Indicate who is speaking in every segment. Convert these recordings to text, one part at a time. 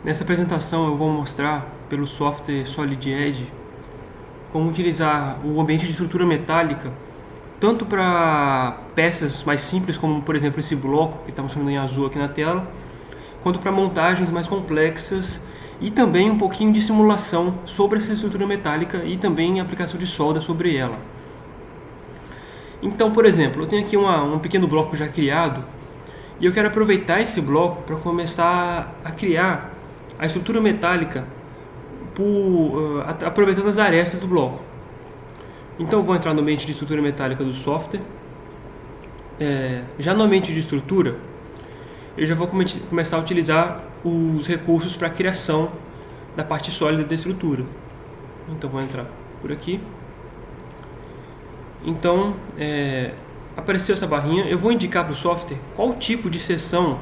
Speaker 1: Nessa apresentação eu vou mostrar pelo software Solid Edge como utilizar o ambiente de estrutura metálica tanto para peças mais simples, como por exemplo esse bloco que está mostrando em azul aqui na tela, quanto para montagens mais complexas e também um pouquinho de simulação sobre essa estrutura metálica e também aplicação de solda sobre ela. Então, por exemplo, eu tenho aqui um pequeno bloco já criado e eu quero aproveitar esse bloco para começar a criar a estrutura metálica aproveitando as arestas do bloco. Então eu vou entrar no ambiente de estrutura metálica do software. Já no ambiente de estrutura, eu já vou começar a utilizar os recursos para a criação da parte sólida da estrutura. Então vou entrar por aqui. Então apareceu essa barrinha, eu vou indicar para o software qual tipo de seção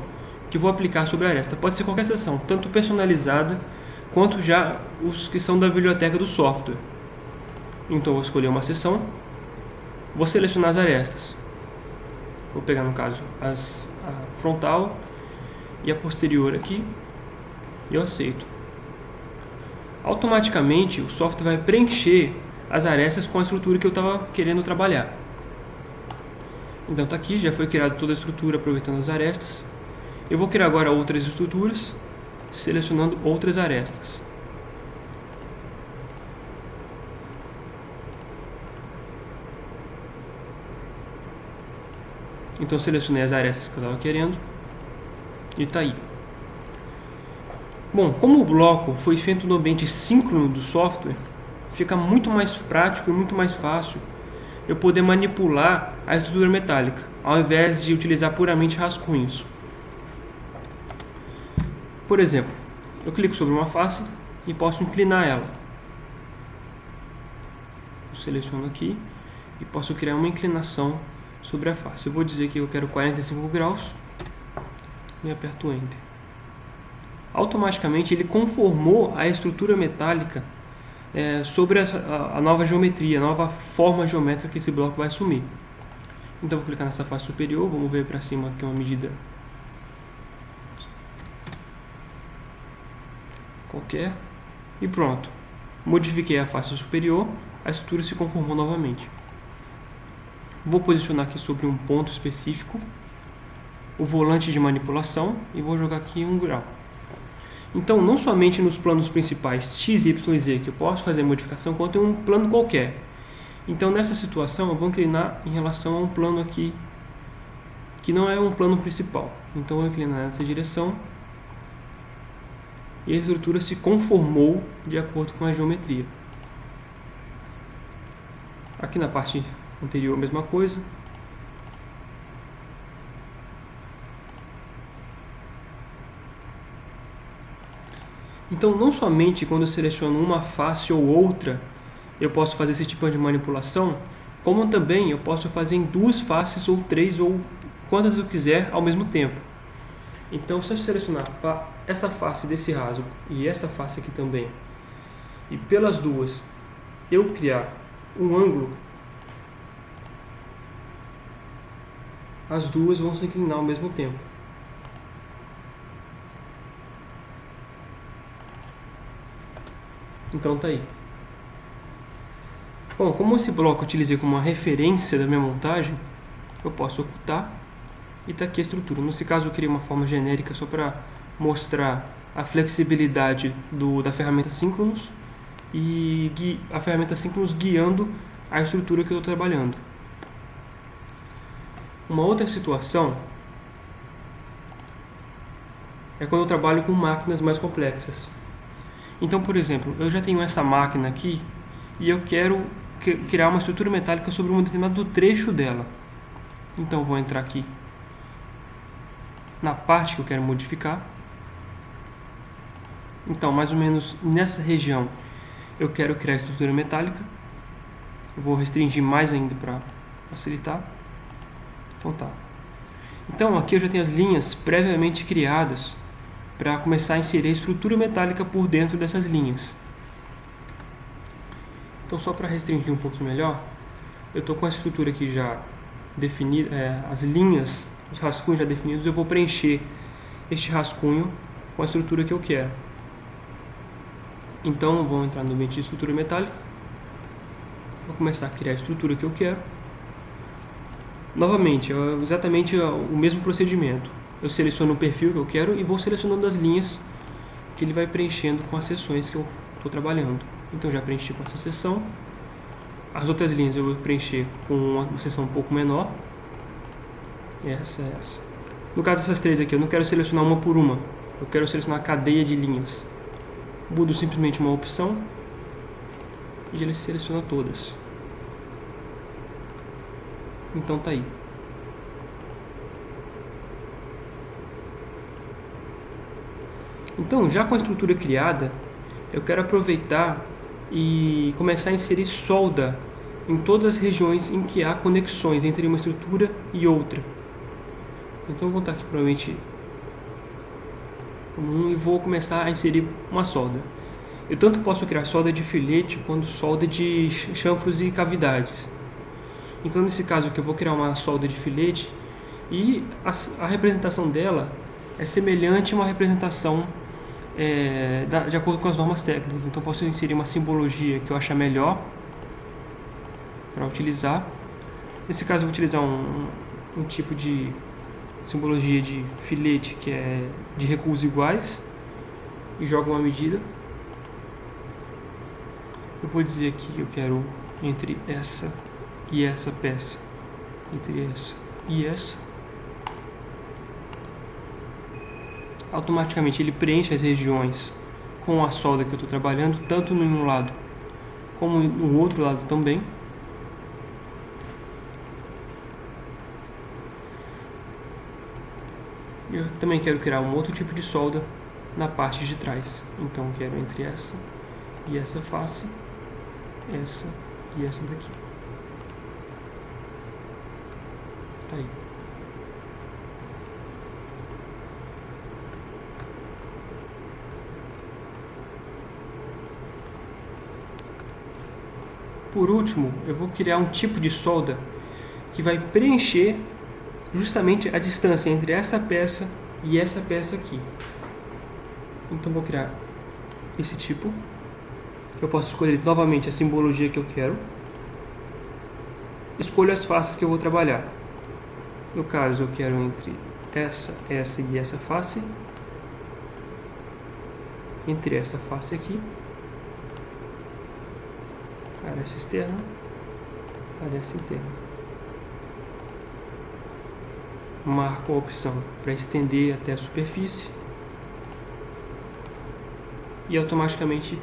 Speaker 1: que vou aplicar sobre a aresta. Pode ser qualquer seção, tanto personalizada quanto já os que são da biblioteca do software. Então eu vou escolher uma seção, vou selecionar as arestas. Vou pegar no caso a frontal e a posterior aqui e eu aceito. Automaticamente o software vai preencher as arestas com a estrutura que eu estava querendo trabalhar. Então está aqui, já foi criada toda a estrutura aproveitando as arestas. Eu vou criar agora outras estruturas, selecionando outras arestas. Então selecionei as arestas que eu estava querendo e está aí. Bom, como o bloco foi feito no ambiente síncrono do software, fica muito mais prático e muito mais fácil eu poder manipular a estrutura metálica, ao invés de utilizar puramente rascunhos. Por exemplo, eu clico sobre uma face e posso inclinar ela. Eu seleciono aqui e posso criar uma inclinação sobre a face. Eu vou dizer que eu quero 45 graus e aperto Enter. Automaticamente ele conformou a estrutura metálica sobre a nova geometria, a nova forma geométrica que esse bloco vai assumir. Então vou clicar nessa face superior, vamos ver para cima que é uma medida qualquer e pronto. Modifiquei a face superior, a estrutura se conformou novamente. Vou posicionar aqui sobre um ponto específico o volante de manipulação e vou jogar aqui 1 grau. Então, não somente nos planos principais x, y e z que eu posso fazer modificação, quanto em um plano qualquer. Então, nessa situação, eu vou inclinar em relação a um plano aqui, que não é um plano principal. Então, eu vou inclinar nessa direção e a estrutura se conformou de acordo com a geometria. Aqui na parte anterior, a mesma coisa. Então, não somente quando eu seleciono uma face ou outra, eu posso fazer esse tipo de manipulação, como também eu posso fazer em 2 faces ou 3 ou quantas eu quiser ao mesmo tempo. Então, se eu selecionar essa face desse rasgo e esta face aqui também, e pelas duas eu criar um ângulo, as duas vão se inclinar ao mesmo tempo. Então tá aí. Bom, como esse bloco eu utilizei como uma referência da minha montagem, eu posso ocultar e tá aqui a estrutura. Nesse caso eu criei uma forma genérica só para mostrar a flexibilidade da ferramenta Synchronous e a ferramenta Synchronous guiando a estrutura que eu estou trabalhando. Uma outra situação é quando eu trabalho com máquinas mais complexas. Então, por exemplo, eu já tenho essa máquina aqui e eu quero criar uma estrutura metálica sobre um determinado trecho dela. Então, eu vou entrar aqui na parte que eu quero modificar. Então, mais ou menos nessa região, eu quero criar a estrutura metálica. Eu vou restringir mais ainda para facilitar. Então, tá. Então, aqui eu já tenho as linhas previamente criadas para começar a inserir a estrutura metálica por dentro dessas linhas. Então, só para restringir um pouquinho melhor, eu estou com a estrutura aqui já definida, as linhas, os rascunhos já definidos, eu vou preencher este rascunho com a estrutura que eu quero. Então, vou entrar no ambiente de estrutura metálica. Vou começar a criar a estrutura que eu quero. Novamente, é exatamente o mesmo procedimento. Eu seleciono o perfil que eu quero e vou selecionando as linhas que ele vai preenchendo com as seções que eu estou trabalhando. Então, já preenchi com essa seção. As outras linhas eu vou preencher com uma seção um pouco menor. Essa. No caso dessas três aqui, eu não quero selecionar uma por uma. Eu quero selecionar a cadeia de linhas. Mudo simplesmente uma opção e ele seleciona todas. Então tá aí. Então, já com a estrutura criada, eu quero aproveitar e começar a inserir solda em todas as regiões em que há conexões entre uma estrutura e outra. Então eu vou estar aqui provavelmente e vou começar a inserir uma solda. Eu tanto posso criar solda de filete quanto solda de chanfros e cavidades. Então nesse caso aqui eu vou criar uma solda de filete e a representação dela é semelhante a uma representação de acordo com as normas técnicas. Então posso inserir uma simbologia que eu achar melhor para utilizar. Nesse caso eu vou utilizar um tipo de simbologia de filete que é de recuos iguais e jogo uma medida. Eu vou dizer aqui que eu quero entre essa e essa peça, entre essa e essa. Automaticamente ele preenche as regiões com a solda que eu estou trabalhando, tanto no um lado como no outro lado também. Eu também quero criar um outro tipo de solda na parte de trás. Então quero entre essa e essa face, essa e essa daqui. Tá aí. Por último, eu vou criar um tipo de solda que vai preencher justamente a distância entre essa peça e essa peça aqui. Então vou criar esse tipo. Eu posso escolher novamente a simbologia que eu quero. Escolho as faces que eu vou trabalhar. No caso, eu quero entre essa e essa face. Entre essa face aqui. Aresta externa. Aresta interna. Marco a opção para estender até a superfície. E automaticamente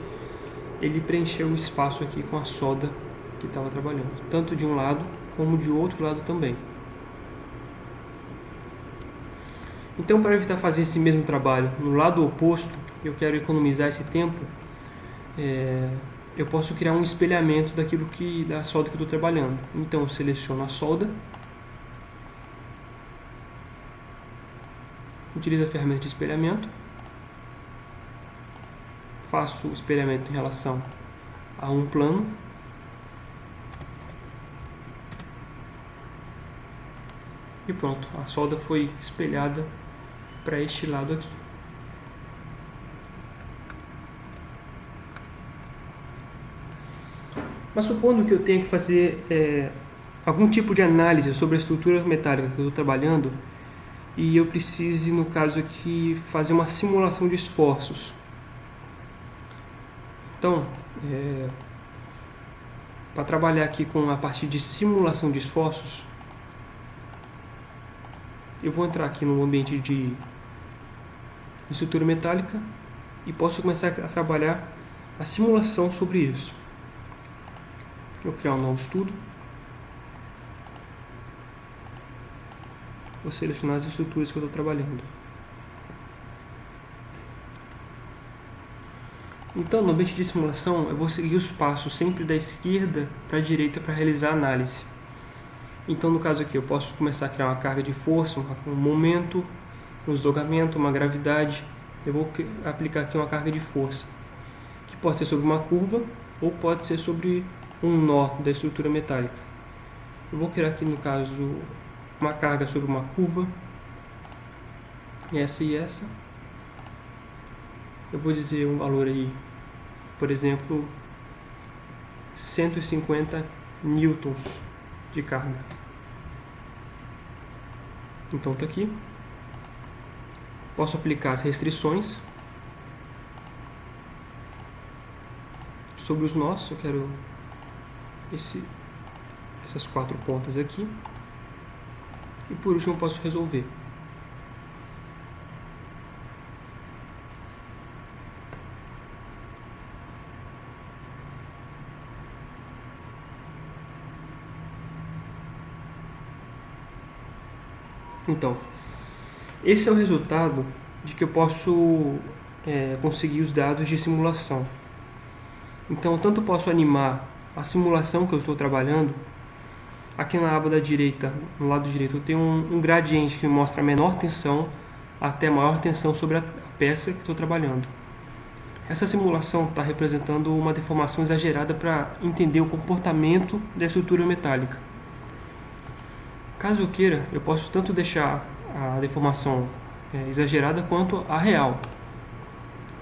Speaker 1: ele preencheu o espaço aqui com a solda que estava trabalhando, tanto de um lado como de outro lado também. Então, para evitar fazer esse mesmo trabalho no lado oposto, eu quero economizar esse tempo, eu posso criar um espelhamento da solda que eu estou trabalhando. Então eu seleciono a solda, utilizo a ferramenta de espelhamento, faço o espelhamento em relação a um plano, e pronto, a solda foi espelhada para este lado aqui. Mas supondo que eu tenha que fazer algum tipo de análise sobre a estrutura metálica que eu estou trabalhando e eu precise, no caso aqui, fazer uma simulação de esforços. Então, para trabalhar aqui com a parte de simulação de esforços, eu vou entrar aqui no ambiente de estrutura metálica e posso começar a trabalhar a simulação sobre isso. Vou criar um novo estudo. Vou selecionar as estruturas que eu estou trabalhando. Então, no ambiente de simulação, eu vou seguir os passos sempre da esquerda para a direita para realizar a análise. Então, no caso aqui, eu posso começar a criar uma carga de força, um momento, um deslocamento, uma gravidade. Eu vou aplicar aqui uma carga de força, que pode ser sobre uma curva ou pode ser sobre um nó da estrutura metálica. Eu vou criar aqui, no caso, uma carga sobre uma curva, essa e essa. Eu vou dizer um valor aí por exemplo, 150 newtons de carga. Então está aqui. Posso aplicar as restrições sobre os nós. Eu quero essas 4 pontas aqui. E por último eu posso resolver. Então, esse é o resultado de que eu posso conseguir os dados de simulação. Então, tanto posso animar a simulação que eu estou trabalhando. Aqui na aba da direita, no lado direito, eu tenho um gradiente que mostra a menor tensão até a maior tensão sobre a peça que estou trabalhando. Essa simulação está representando uma deformação exagerada para entender o comportamento da estrutura metálica. Caso eu queira, eu posso tanto deixar a deformação exagerada quanto a real.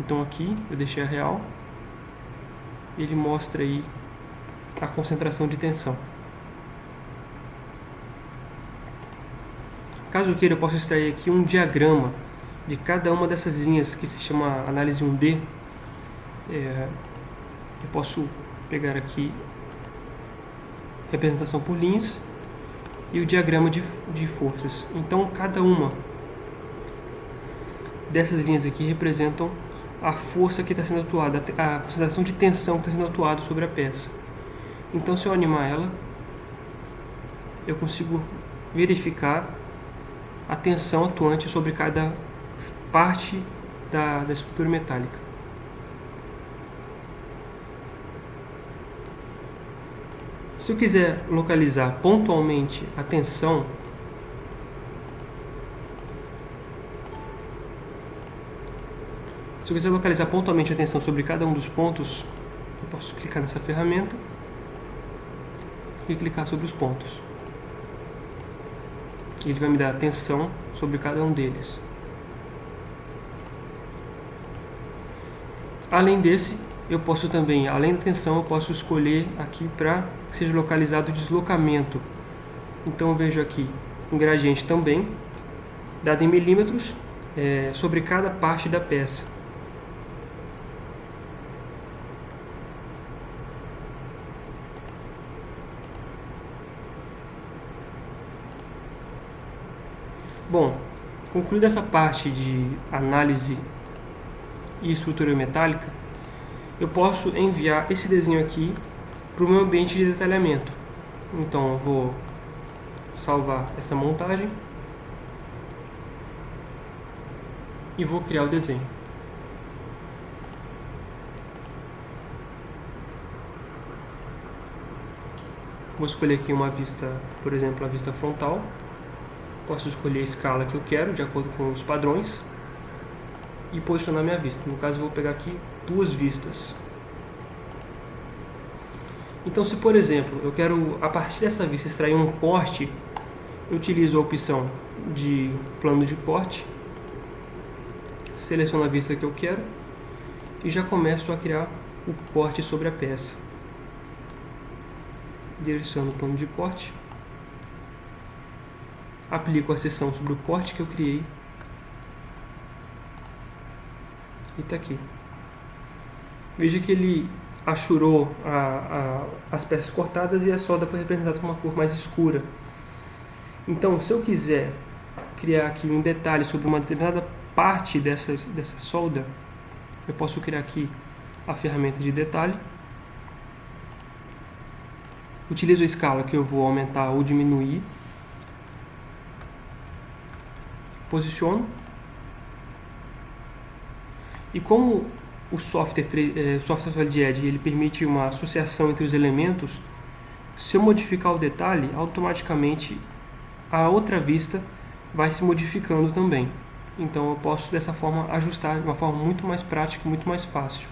Speaker 1: Então aqui eu deixei a real, ele mostra aí a concentração de tensão. Caso eu queira, eu posso extrair aqui um diagrama de cada uma dessas linhas que se chama análise 1D. Eu posso pegar aqui representação por linhas e o diagrama de forças. Então, cada uma dessas linhas aqui representam a força que está sendo atuada, a concentração de tensão que está sendo atuada sobre a peça. Então, se eu animar ela, eu consigo verificar a tensão atuante sobre cada parte da estrutura metálica. Se eu quiser localizar pontualmente a tensão, sobre cada um dos pontos, eu posso clicar nessa ferramenta e clicar sobre os pontos. Ele vai me dar a tensão sobre cada um deles. Além desse, eu posso também, além da tensão, eu posso escolher aqui para que seja localizado o deslocamento. Então eu vejo aqui um gradiente também, dado em milímetros, sobre cada parte da peça. Bom, concluída essa parte de análise e estrutura metálica, eu posso enviar esse desenho aqui para o meu ambiente de detalhamento. Então eu vou salvar essa montagem e vou criar o desenho. Vou escolher aqui uma vista, por exemplo, a vista frontal. Posso escolher a escala que eu quero, de acordo com os padrões, e posicionar minha vista. No caso, eu vou pegar aqui 2 vistas. Então, se por exemplo, eu quero, a partir dessa vista, extrair um corte, eu utilizo a opção de plano de corte, seleciono a vista que eu quero e já começo a criar o corte sobre a peça. Direciono o plano de corte, aplico a seção sobre o corte que eu criei e está aqui. Veja que ele achurou as peças cortadas e a solda foi representada com uma cor mais escura. Então, se eu quiser criar aqui um detalhe sobre uma determinada parte dessa solda, eu posso criar aqui a ferramenta de detalhe. Utilizo a escala que eu vou aumentar ou diminuir. Posiciono. E como o software SolidEdge ele permite uma associação entre os elementos, se eu modificar o detalhe, automaticamente a outra vista vai se modificando também. Então eu posso dessa forma ajustar de uma forma muito mais prática, muito mais fácil.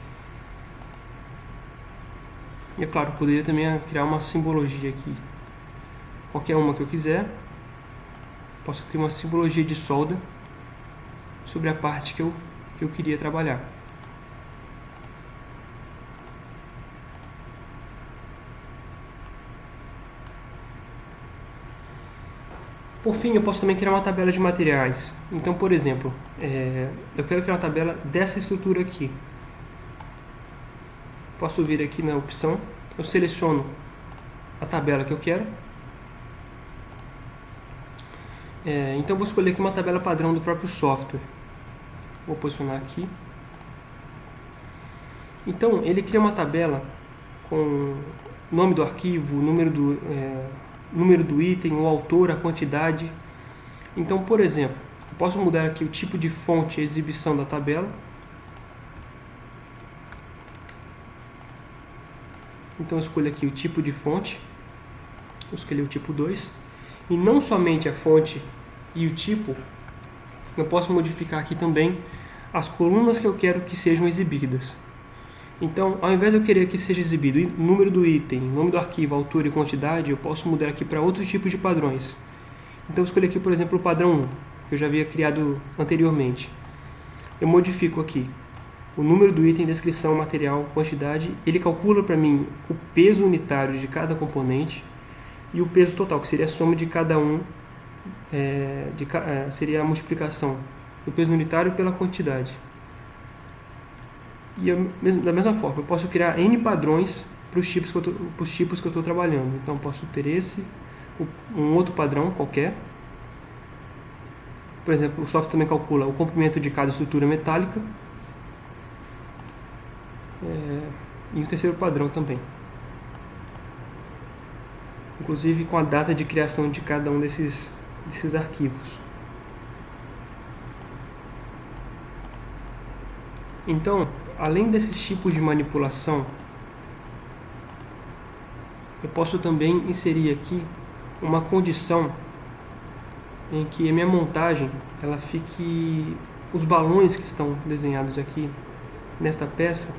Speaker 1: E é claro, eu poderia também criar uma simbologia aqui. Qualquer uma que eu quiser. Posso ter uma simbologia de solda sobre a parte que eu queria trabalhar. Por fim, eu posso também criar uma tabela de materiais. Então, por exemplo, eu quero criar uma tabela dessa estrutura aqui. Posso vir aqui na opção, eu seleciono a tabela que eu quero. Então, eu vou escolher aqui uma tabela padrão do próprio software. Vou posicionar aqui. Então, ele cria uma tabela com nome do arquivo, número do item, o autor, a quantidade. Então, por exemplo, eu posso mudar aqui o tipo de fonte e exibição da tabela. Então, eu escolho aqui o tipo de fonte. Eu escolhi o tipo 2. E não somente a fonte e o tipo, eu posso modificar aqui também as colunas que eu quero que sejam exibidas. Então, ao invés de eu querer que seja exibido o número do item, nome do arquivo, autor e quantidade, eu posso mudar aqui para outros tipos de padrões. Então, eu escolho aqui, por exemplo, o padrão 1, que eu já havia criado anteriormente. Eu modifico aqui o número do item, descrição, material, quantidade. Ele calcula para mim o peso unitário de cada componente e o peso total, que seria a soma de cada um, seria a multiplicação do peso unitário pela quantidade. E da mesma forma, eu posso criar N padrões para os tipos que eu estou trabalhando. Então, eu posso ter um outro padrão qualquer. Por exemplo, o software também calcula o comprimento de cada estrutura metálica. E um terceiro padrão também. Inclusive com a data de criação de cada um desses arquivos. Então, além desses tipos de manipulação, eu posso também inserir aqui uma condição em que a minha montagem ela fique, os balões que estão desenhados aqui nesta peça,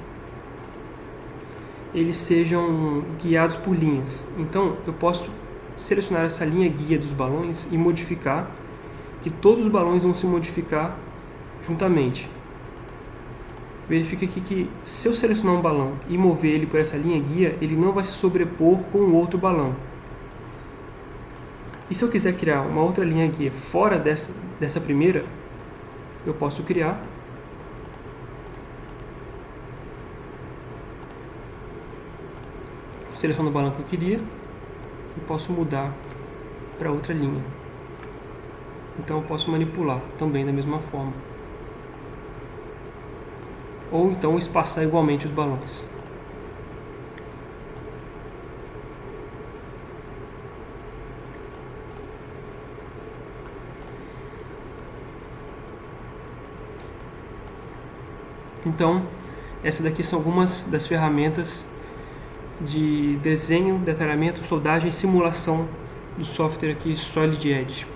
Speaker 1: eles sejam guiados por linhas. Então, eu posso selecionar essa linha guia dos balões e modificar que todos os balões vão se modificar juntamente. Verifica aqui que se eu selecionar um balão e mover ele por essa linha guia, ele não vai se sobrepor com o outro balão. E se eu quiser criar uma outra linha guia fora dessa primeira, eu posso criar. Seleciono o balão que eu queria e posso mudar para outra linha. Então eu posso manipular também da mesma forma. Ou então espaçar igualmente os balões. Então, essas daqui são algumas das ferramentas de desenho, detalhamento, soldagem e simulação do software aqui Solid Edge.